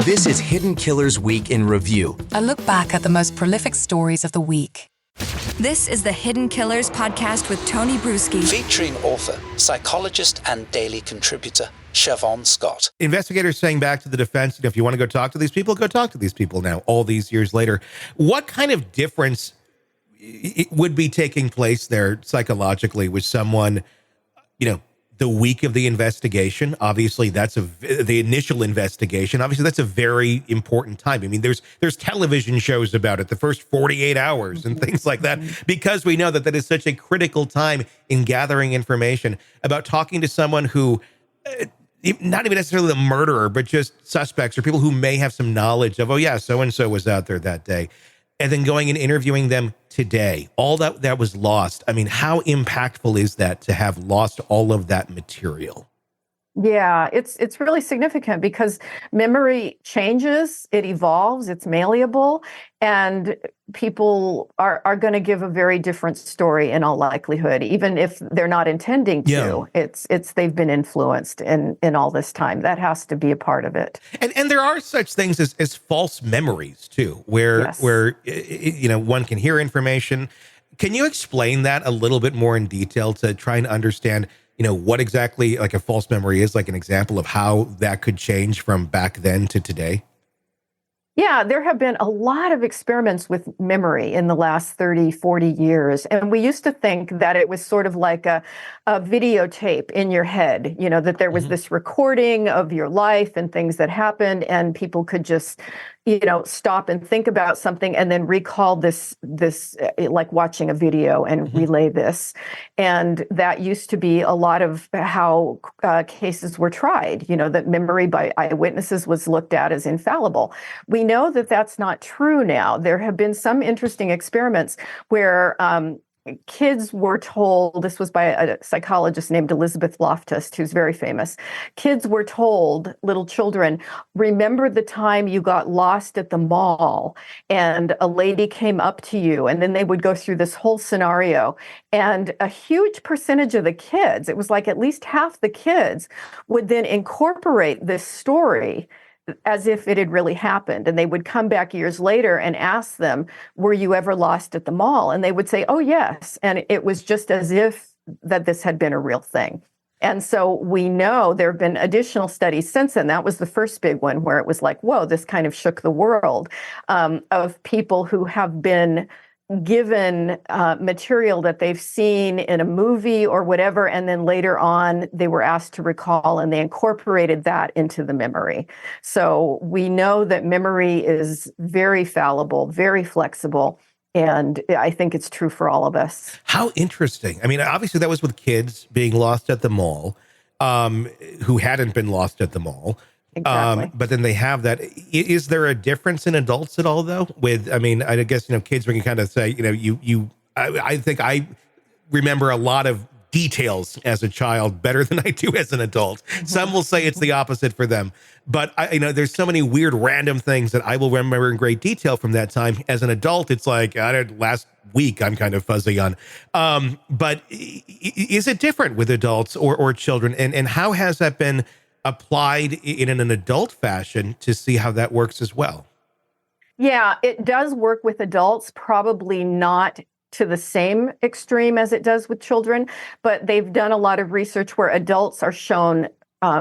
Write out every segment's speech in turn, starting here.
This is Hidden Killers Week in Review. A look back at the most prolific stories of the week. This is the Hidden Killers podcast with Tony Brueski. Featuring author, psychologist, and daily contributor, Siobhan Scott. Investigators saying back to the defense, if you want to go talk to these people, go talk to these people now, all these years later. What kind of difference would be taking place there psychologically with someone, the week of the investigation? Obviously, that's the initial investigation. Obviously, that's a very important time. I mean, there's television shows about it, the first 48 hours and things like that, because we know that is such a critical time in gathering information about talking to someone who, not even necessarily the murderer, but just suspects or people who may have some knowledge of, oh yeah, so-and-so was out there that day. And then going and interviewing them today, all that was lost. I mean, how impactful is that to have lost all of that material? Yeah, it's really significant because memory changes, it evolves, it's malleable, and people are going to give a very different story in all likelihood, even if they're not intending to. Yeah. It's they've been influenced in all this time. That has to be a part of it. And there are such things as false memories too, where yes. One can hear information. Can you explain that a little bit more in detail to try and understand what exactly like a false memory is, like an example of how that could change from back then to today? Yeah, there have been a lot of experiments with memory in the last 30, 40 years. And we used to think that it was sort of like a videotape in your head, that there was this recording of your life and things that happened, and people could just, stop and think about something and then recall this like watching a video and relay this. And that used to be a lot of how cases were tried, that memory by eyewitnesses was looked at as infallible. We know that that's not true now. There have been some interesting experiments where kids were told, this was by a psychologist named Elizabeth Loftus, who's very famous. Kids were told, little children, remember the time you got lost at the mall and a lady came up to you, and then they would go through this whole scenario. And a huge percentage of the kids, it was like at least half the kids, would then incorporate this story as if it had really happened. And they would come back years later and ask them, were you ever lost at the mall? And they would say, oh, yes. And it was just as if that this had been a real thing. And so we know there have been additional studies since then. That was the first big one where it was like, whoa, this kind of shook the world, of people who have been given material that they've seen in a movie or whatever, and then later on they were asked to recall and they incorporated that into the memory. So we know that memory is very fallible, very flexible, and I think it's true for all of us. How interesting. I mean, obviously that was with kids being lost at the mall, who hadn't been lost at the mall. Exactly. But then they have that. Is there a difference in adults at all, though? I guess, kids, we can kind of say, I think I remember a lot of details as a child better than I do as an adult. Some will say it's the opposite for them. But, there's so many weird random things that I will remember in great detail from that time. As an adult, it's like, last week I'm kind of fuzzy on. But is it different with adults or children? And how has that been applied in an adult fashion to see how that works as well? Yeah, it does work with adults, probably not to the same extreme as it does with children, but they've done a lot of research where adults are shown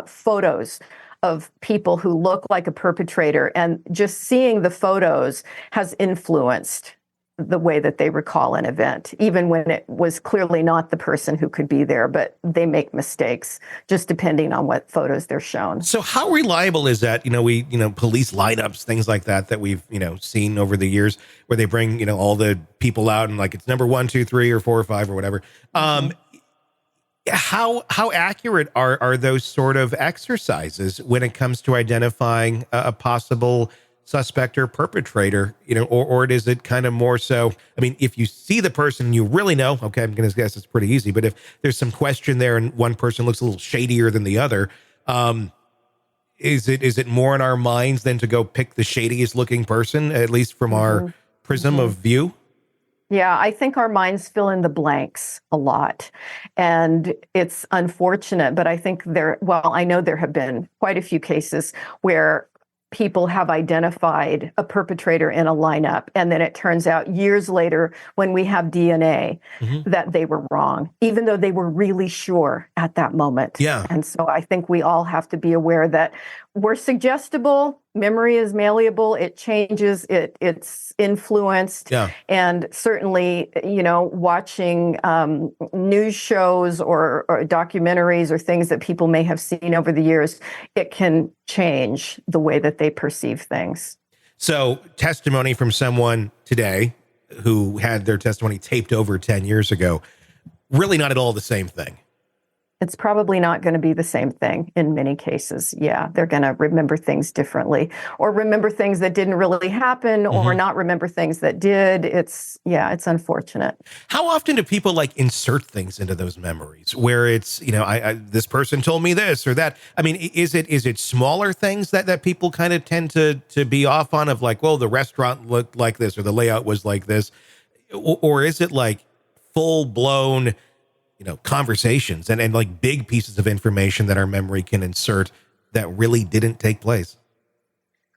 photos of people who look like a perpetrator, and just seeing the photos has influenced the way that they recall an event, even when it was clearly not the person who could be there, but they make mistakes just depending on what photos they're shown. So how reliable is that? Police lineups, things like that we've, seen over the years where they bring, all the people out and like it's number 1, 2, 3 or 4 or 5 or whatever. How accurate are those sort of exercises when it comes to identifying a possible suspect or perpetrator, or is it kind of more so, if you see the person, you really know, okay, I'm going to guess it's pretty easy, but if there's some question there and one person looks a little shadier than the other, is it more in our minds than to go pick the shadiest looking person, at least from our prism of view? Yeah, I think our minds fill in the blanks a lot, and it's unfortunate, but I think I know there have been quite a few cases where people have identified a perpetrator in a lineup, and then it turns out years later when we have DNA that they were wrong, even though they were really sure at that moment. Yeah. And so I think we all have to be aware that we're suggestible. Memory is malleable. It changes. It's influenced. Yeah. And certainly, watching news shows or documentaries or things that people may have seen over the years, it can change the way that they perceive things. So testimony from someone today who had their testimony taped over 10 years ago, really not at all the same thing. It's probably not going to be the same thing in many cases. Yeah, they're going to remember things differently, or remember things that didn't really happen, or not remember things that did. It's unfortunate. How often do people insert things into those memories where it's, this person told me this or that? I mean, is it smaller things that people kind of tend to be off on, of well, the restaurant looked like this or the layout was like this, or is it full blown conversations and big pieces of information that our memory can insert that really didn't take place?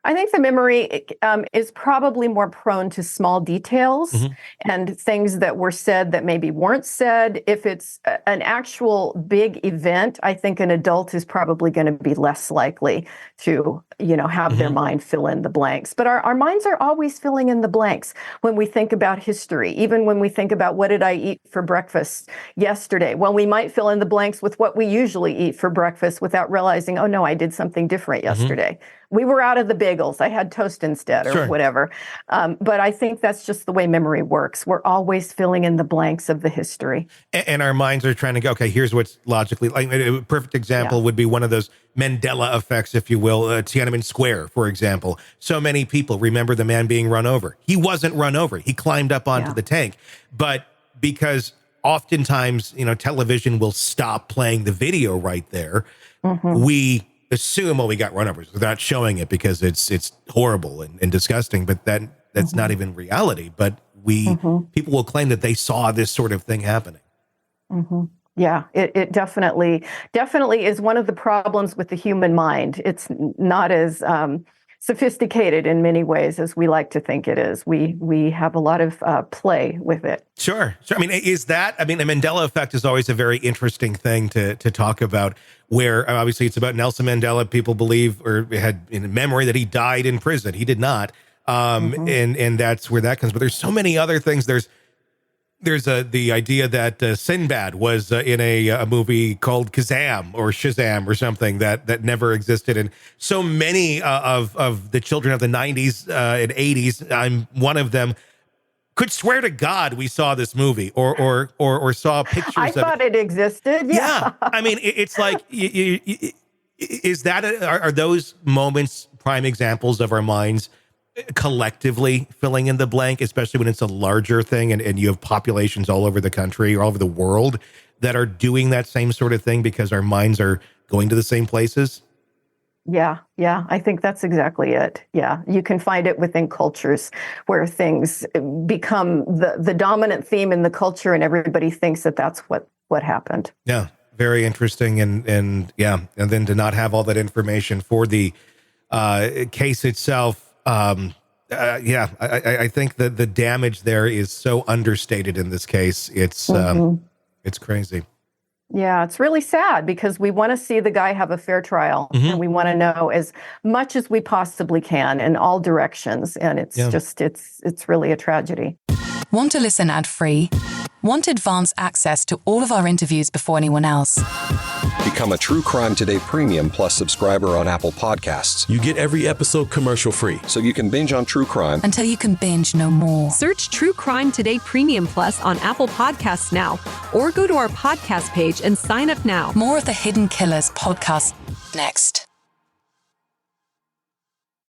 I think the memory is probably more prone to small details and things that were said that maybe weren't said. If it's an actual big event, I think an adult is probably going to be less likely to, have their mind fill in the blanks. But our minds are always filling in the blanks when we think about history, even when we think about what did I eat for breakfast yesterday? Well, we might fill in the blanks with what we usually eat for breakfast without realizing, oh no, I did something different yesterday. We were out of the bagels. I had toast instead or whatever. But I think that's just the way memory works. We're always filling in the blanks of the history. And our minds are trying to go, okay, here's what's logically, a perfect example would be one of those Mandela effects, if you will, Tiananmen Square, for example. So many people remember the man being run over. He wasn't run over. He climbed up onto the tank. But because oftentimes, television will stop playing the video right there, we assume, we got run over. So they're not showing it because it's horrible and disgusting, but that's not even reality. But people will claim that they saw this sort of thing happening. Yeah, it definitely is one of the problems with the human mind. It's not as sophisticated in many ways as we like to think it is. We have a lot of play with it. Sure. I mean, the Mandela effect is always a very interesting thing to talk about, where obviously it's about Nelson Mandela. People believe or had in memory that he died in prison. He did not. And that's where that comes. But there's so many other things. There's the idea that Sinbad was in a movie called Kazam or Shazam or something that never existed. And so many of the children of the 90s and 80s, I'm one of them, could swear to God we saw this movie or saw pictures of it. I thought it existed. Yeah. I mean, it's are those moments prime examples of our minds collectively filling in the blank, especially when it's a larger thing and you have populations all over the country or all over the world that are doing that same sort of thing because our minds are going to the same places? Yeah, I think that's exactly it. Yeah, you can find it within cultures where things become the dominant theme in the culture and everybody thinks that that's what happened. Yeah, very interesting. And then to not have all that information for the case itself. I think that the damage there is so understated in this case. It's crazy. Yeah, it's really sad because we want to see the guy have a fair trial and we want to know as much as we possibly can in all directions. And it's it's really a tragedy. Want to listen ad-free? Want advanced access to all of our interviews before anyone else? Become a True Crime Today Premium Plus subscriber on Apple Podcasts. You get every episode commercial-free. So you can binge on True Crime until you can binge no more. Search True Crime Today Premium Plus on Apple Podcasts now, or go to our podcast page and sign up now. More of the Hidden Killers podcast next.